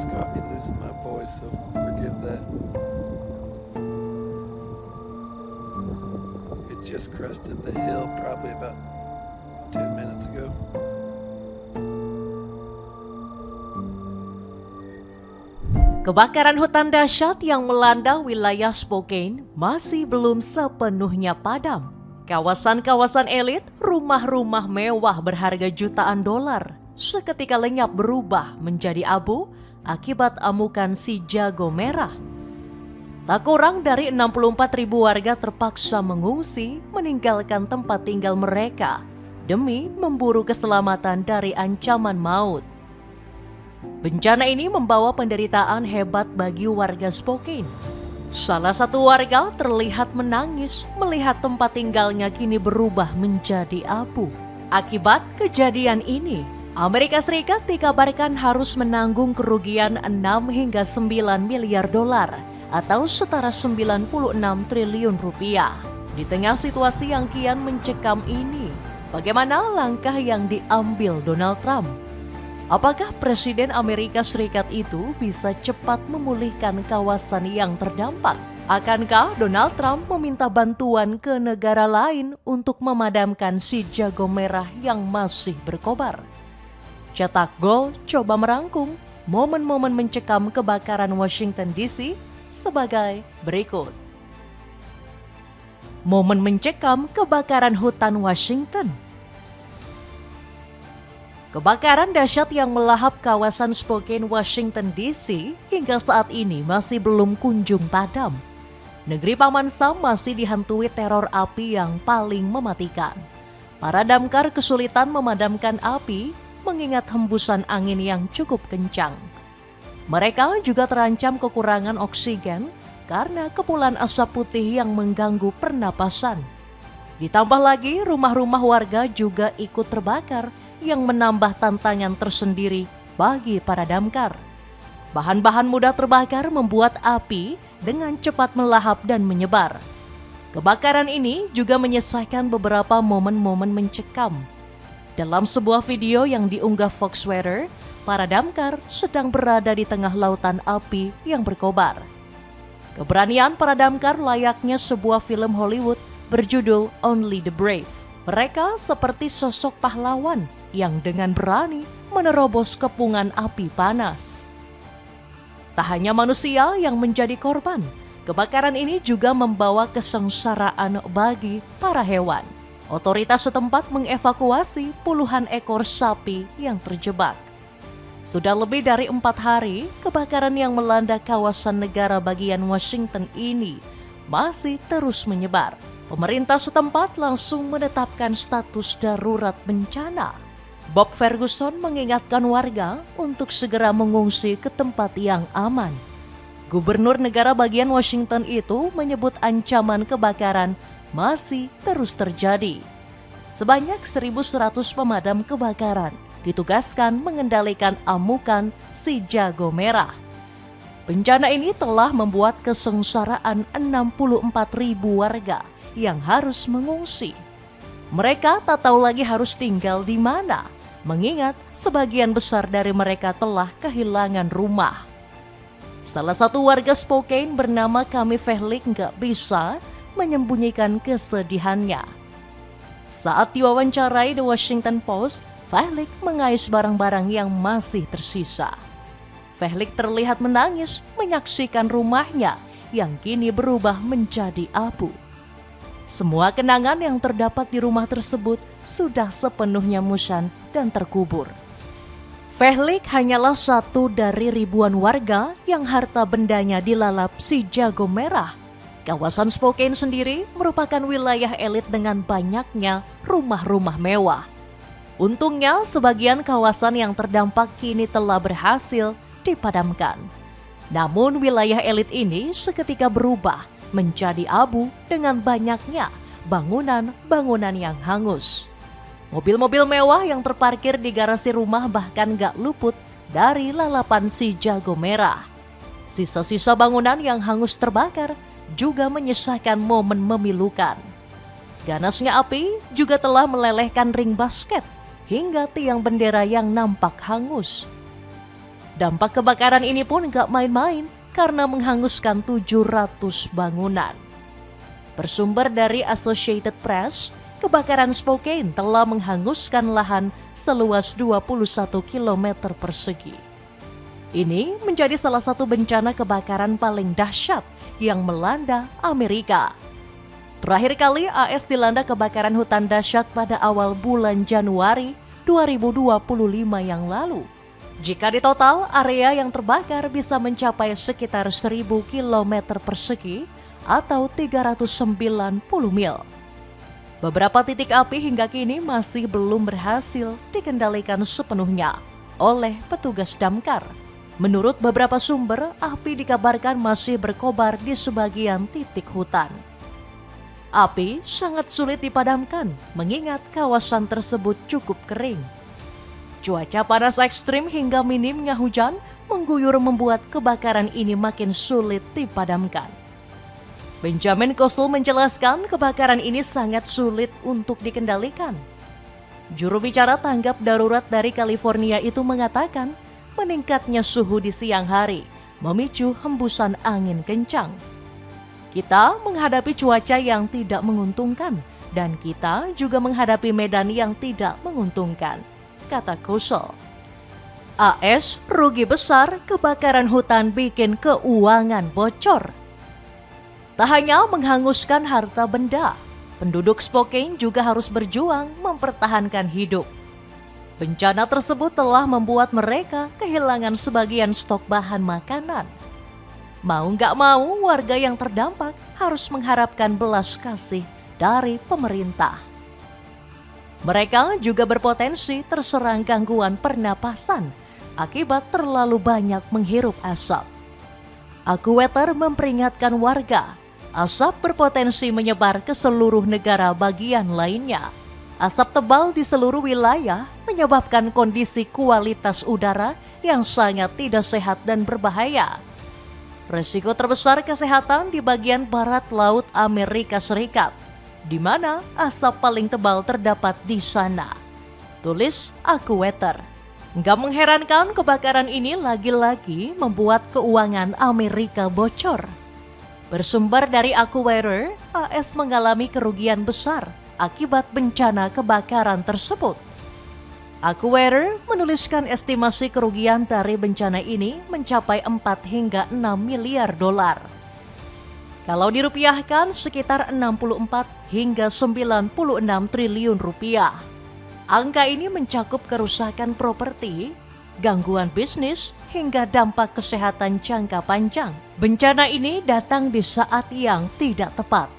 almost got me losing my voice, so forgive that. It just crested the hill probably about 10 minutes ago. Kebakaran hutan dahsyat yang melanda wilayah Spokane masih belum sepenuhnya padam. Kawasan-kawasan elit, rumah-rumah mewah berharga jutaan dolar seketika lenyap berubah menjadi abu akibat amukan si jago merah. Tak kurang dari 64.000 warga terpaksa mengungsi meninggalkan tempat tinggal mereka demi memburu keselamatan dari ancaman maut. Bencana ini membawa penderitaan hebat bagi warga Spokane. Salah satu warga terlihat menangis melihat tempat tinggalnya kini berubah menjadi abu. Akibat kejadian ini, Amerika Serikat dikabarkan harus menanggung kerugian 6 hingga 9 miliar dolar atau setara 96 triliun rupiah. Di tengah situasi yang kian mencekam ini, bagaimana langkah yang diambil Donald Trump? Apakah Presiden Amerika Serikat itu bisa cepat memulihkan kawasan yang terdampak? Akankah Donald Trump meminta bantuan ke negara lain untuk memadamkan si jago merah yang masih berkobar? Cetak Gol coba merangkum momen-momen mencekam kebakaran Washington DC sebagai berikut. Momen mencekam kebakaran hutan Washington. Kebakaran dahsyat yang melahap kawasan Spokane, Washington DC hingga saat ini masih belum kunjung padam. Negeri Paman Sam masih dihantui teror api yang paling mematikan. Para damkar kesulitan memadamkan api mengingat hembusan angin yang cukup kencang. Mereka juga terancam kekurangan oksigen karena kepulan asap putih yang mengganggu pernapasan. Ditambah lagi rumah-rumah warga juga ikut terbakar yang menambah tantangan tersendiri bagi para damkar. Bahan-bahan mudah terbakar membuat api dengan cepat melahap dan menyebar. Kebakaran ini juga menyisakan beberapa momen-momen mencekam. Dalam sebuah video yang diunggah Fox Weather, para damkar sedang berada di tengah lautan api yang berkobar. Keberanian para damkar layaknya sebuah film Hollywood berjudul Only the Brave. Mereka seperti sosok pahlawan yang dengan berani menerobos kepungan api panas. Tak hanya manusia yang menjadi korban, kebakaran ini juga membawa kesengsaraan bagi para hewan. Otoritas setempat mengevakuasi puluhan ekor sapi yang terjebak. Sudah lebih dari 4 hari, kebakaran yang melanda kawasan negara bagian Washington ini masih terus menyebar. Pemerintah setempat langsung menetapkan status darurat bencana. Bob Ferguson mengingatkan warga untuk segera mengungsi ke tempat yang aman. Gubernur negara bagian Washington itu menyebut ancaman kebakaran masih terus terjadi. Sebanyak 1.100 pemadam kebakaran ditugaskan mengendalikan amukan si jago merah. Bencana ini telah membuat kesengsaraan 64.000 warga yang harus mengungsi. Mereka tak tahu lagi harus tinggal di mana, mengingat sebagian besar dari mereka telah kehilangan rumah. Salah satu warga Spokane bernama Kami Fehlik nggak bisa menyembunyikan kesedihannya. Saat diwawancarai The Washington Post, Fehlik mengais barang-barang yang masih tersisa. Fehlik terlihat menangis menyaksikan rumahnya yang kini berubah menjadi abu. Semua kenangan yang terdapat di rumah tersebut sudah sepenuhnya musang dan terkubur. Fehlik hanyalah satu dari ribuan warga yang harta bendanya dilalap si jago merah. Kawasan Spokane sendiri merupakan wilayah elit dengan banyaknya rumah-rumah mewah. Untungnya sebagian kawasan yang terdampak kini telah berhasil dipadamkan. Namun wilayah elit ini seketika berubah menjadi abu dengan banyaknya bangunan-bangunan yang hangus. Mobil-mobil mewah yang terparkir di garasi rumah bahkan gak luput dari lalapan si jago merah. Sisa-sisa bangunan yang hangus terbakar juga menyisakan momen memilukan. Ganasnya api juga telah melelehkan ring basket hingga tiang bendera yang nampak hangus. Dampak kebakaran ini pun gak main-main karena menghanguskan 700 bangunan. Bersumber dari Associated Press, kebakaran Spokane telah menghanguskan lahan seluas 21 km persegi. Ini menjadi salah satu bencana kebakaran paling dahsyat yang melanda Amerika. Terakhir kali AS dilanda kebakaran hutan dahsyat pada awal bulan Januari 2025 yang lalu. Jika ditotal, area yang terbakar bisa mencapai sekitar 1.000 km persegi atau 390 mil. Beberapa titik api hingga kini masih belum berhasil dikendalikan sepenuhnya oleh petugas damkar. Menurut beberapa sumber, api dikabarkan masih berkobar di sebagian titik hutan. Api sangat sulit dipadamkan mengingat kawasan tersebut cukup kering. Cuaca panas ekstrim hingga minimnya hujan mengguyur membuat kebakaran ini makin sulit dipadamkan. Benjamin Kosel menjelaskan kebakaran ini sangat sulit untuk dikendalikan. Juru bicara tanggap darurat dari California itu mengatakan meningkatnya suhu di siang hari memicu hembusan angin kencang. Kita menghadapi cuaca yang tidak menguntungkan dan kita juga menghadapi medan yang tidak menguntungkan, kata Kosel. AS rugi besar, kebakaran hutan bikin keuangan bocor. Tak hanya menghanguskan harta benda, penduduk Spokane juga harus berjuang mempertahankan hidup. Bencana tersebut telah membuat mereka kehilangan sebagian stok bahan makanan. Mau nggak mau, warga yang terdampak harus mengharapkan belas kasih dari pemerintah. Mereka juga berpotensi terserang gangguan pernapasan akibat terlalu banyak menghirup asap. AccuWeather memperingatkan warga, asap berpotensi menyebar ke seluruh negara bagian lainnya. Asap tebal di seluruh wilayah menyebabkan kondisi kualitas udara yang sangat tidak sehat dan berbahaya. Resiko terbesar kesehatan di bagian barat laut Amerika Serikat, di mana asap paling tebal terdapat di sana, tulis AccuWeather. Nggak mengherankan kebakaran ini lagi-lagi membuat keuangan Amerika bocor. Bersumber dari AccuWeather, AS mengalami kerugian besar akibat bencana kebakaran tersebut. AccuWeather menuliskan estimasi kerugian dari bencana ini mencapai 4 hingga 6 miliar dolar. Kalau dirupiahkan sekitar 64 hingga 96 triliun rupiah. Angka ini mencakup kerusakan properti, gangguan bisnis, hingga dampak kesehatan jangka panjang. Bencana ini datang di saat yang tidak tepat.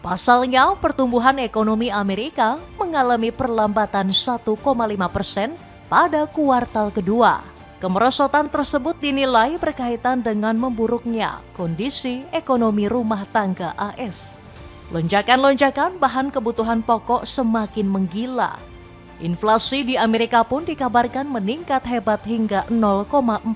Pasalnya, pertumbuhan ekonomi Amerika mengalami perlambatan 1,5% pada kuartal kedua. Kemerosotan tersebut dinilai berkaitan dengan memburuknya kondisi ekonomi rumah tangga AS. Lonjakan-lonjakan bahan kebutuhan pokok semakin menggila. Inflasi di Amerika pun dikabarkan meningkat hebat hingga 0,4%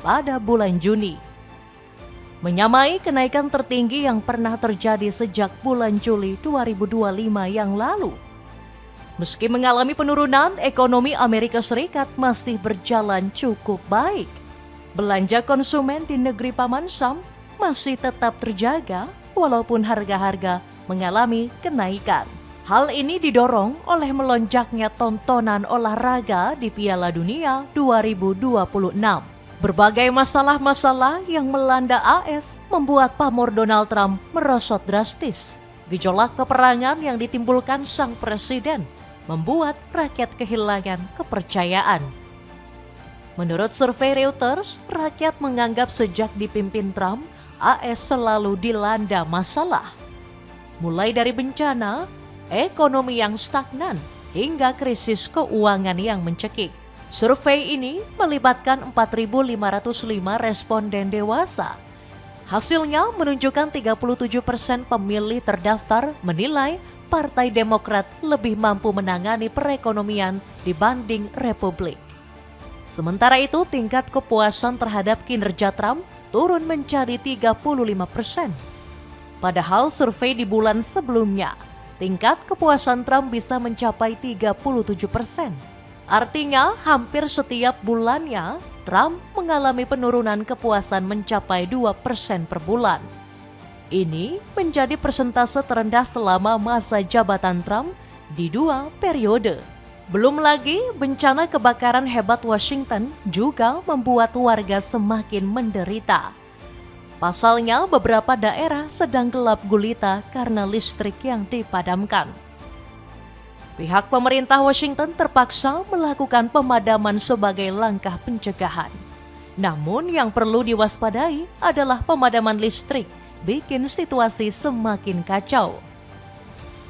pada bulan Juni. Menyamai kenaikan tertinggi yang pernah terjadi sejak bulan Juli 2025 yang lalu. Meski mengalami penurunan, ekonomi Amerika Serikat masih berjalan cukup baik. Belanja konsumen di negeri Paman Sam masih tetap terjaga walaupun harga-harga mengalami kenaikan. Hal ini didorong oleh melonjaknya tontonan olahraga di Piala Dunia 2026. Berbagai masalah-masalah yang melanda AS membuat pamor Donald Trump merosot drastis. Gejolak peperangan yang ditimbulkan sang presiden membuat rakyat kehilangan kepercayaan. Menurut survei Reuters, rakyat menganggap sejak dipimpin Trump, AS selalu dilanda masalah. Mulai dari bencana, ekonomi yang stagnan, hingga krisis keuangan yang mencekik. Survei ini melibatkan 4.505 responden dewasa. Hasilnya menunjukkan 37% pemilih terdaftar menilai Partai Demokrat lebih mampu menangani perekonomian dibanding Republik. Sementara itu, tingkat kepuasan terhadap kinerja Trump turun menjadi 35%. Padahal survei di bulan sebelumnya, tingkat kepuasan Trump bisa mencapai 37%. Artinya, hampir setiap bulannya, Trump mengalami penurunan kepuasan mencapai 2% per bulan. Ini menjadi persentase terendah selama masa jabatan Trump di 2 periode. Belum lagi, bencana kebakaran hebat Washington juga membuat warga semakin menderita. Pasalnya, beberapa daerah sedang gelap gulita karena listrik yang dipadamkan. Pihak pemerintah Washington terpaksa melakukan pemadaman sebagai langkah pencegahan. Namun yang perlu diwaspadai adalah pemadaman listrik bikin situasi semakin kacau.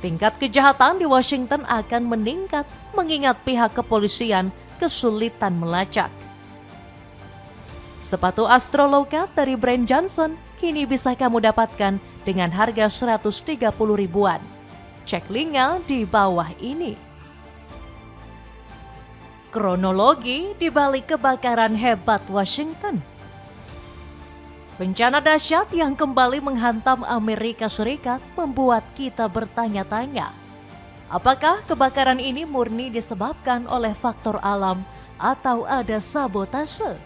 Tingkat kejahatan di Washington akan meningkat mengingat pihak kepolisian kesulitan melacak. Sepatu Astro Low Cut dari brand Johnson kini bisa kamu dapatkan dengan harga 130 ribuan. Cek linknya di bawah ini. Kronologi di balik kebakaran hebat Washington. Bencana dahsyat yang kembali menghantam Amerika Serikat membuat kita bertanya-tanya, apakah kebakaran ini murni disebabkan oleh faktor alam atau ada sabotase?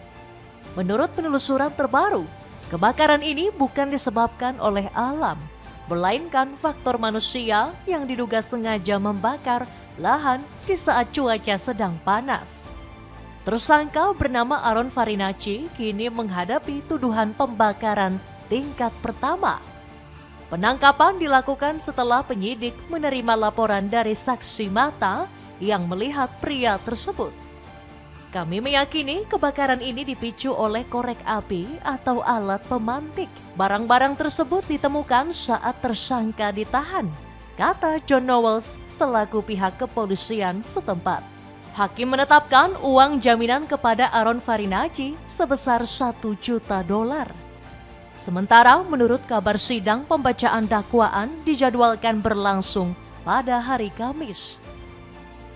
Menurut penelusuran terbaru, kebakaran ini bukan disebabkan oleh alam, melainkan faktor manusia yang diduga sengaja membakar lahan di saat cuaca sedang panas. Tersangka bernama Aaron Farinacci kini menghadapi tuduhan pembakaran tingkat pertama. Penangkapan dilakukan setelah penyidik menerima laporan dari saksi mata yang melihat pria tersebut. Kami meyakini kebakaran ini dipicu oleh korek api atau alat pemantik. Barang-barang tersebut ditemukan saat tersangka ditahan, kata John Knowles selaku pihak kepolisian setempat. Hakim menetapkan uang jaminan kepada Aaron Farinacci sebesar $1 juta. Sementara menurut kabar sidang, pembacaan dakwaan dijadwalkan berlangsung pada hari Kamis.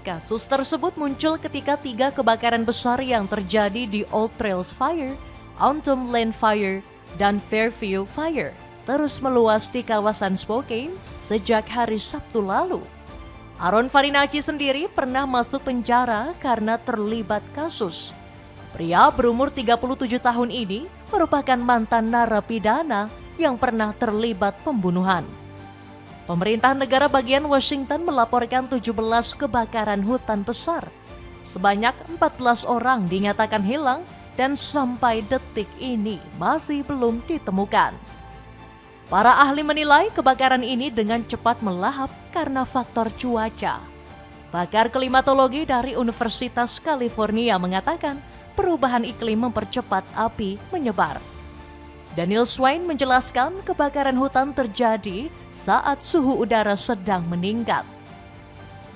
Kasus tersebut muncul ketika 3 kebakaran besar yang terjadi di Old Trails Fire, Autumn Lane Fire, dan Fairview Fire terus meluas di kawasan Spokane sejak hari Sabtu lalu. Aaron Farinacci sendiri pernah masuk penjara karena terlibat kasus. Pria berumur 37 tahun ini merupakan mantan narapidana yang pernah terlibat pembunuhan. Pemerintah negara bagian Washington melaporkan 17 kebakaran hutan besar. Sebanyak 14 orang dinyatakan hilang dan sampai detik ini masih belum ditemukan. Para ahli menilai kebakaran ini dengan cepat melahap karena faktor cuaca. Pakar klimatologi dari Universitas California mengatakan perubahan iklim mempercepat api menyebar. Daniel Swain menjelaskan kebakaran hutan terjadi saat suhu udara sedang meningkat.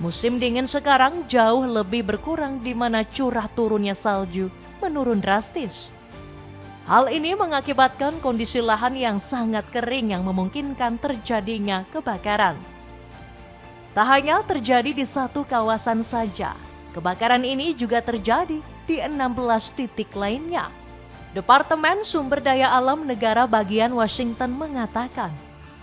Musim dingin sekarang jauh lebih berkurang di mana curah turunnya salju menurun drastis. Hal ini mengakibatkan kondisi lahan yang sangat kering yang memungkinkan terjadinya kebakaran. Tak hanya terjadi di satu kawasan saja, kebakaran ini juga terjadi di 16 titik lainnya. Departemen Sumber Daya Alam Negara bagian Washington mengatakan,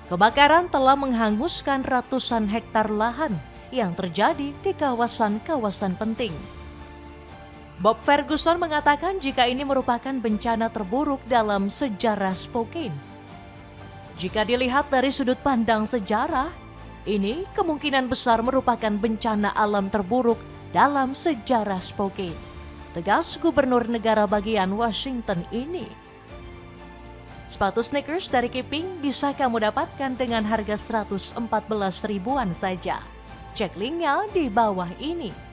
kebakaran telah menghanguskan ratusan hektar lahan yang terjadi di kawasan-kawasan penting. Bob Ferguson mengatakan jika ini merupakan bencana terburuk dalam sejarah Spokane. Jika dilihat dari sudut pandang sejarah, ini kemungkinan besar merupakan bencana alam terburuk dalam sejarah Spokane, tegas gubernur negara bagian Washington ini. Sepatu sneakers dari Keeping bisa kamu dapatkan dengan harga 114 ribuan saja. Cek linknya di bawah ini.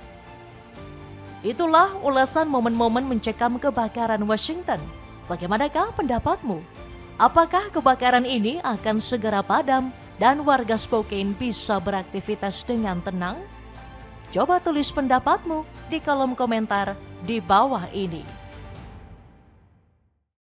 Itulah ulasan momen-momen mencekam kebakaran Washington. Bagaimanakah pendapatmu? Apakah kebakaran ini akan segera padam dan warga Spokane bisa beraktivitas dengan tenang? Coba tulis pendapatmu di kolom komentar di bawah ini.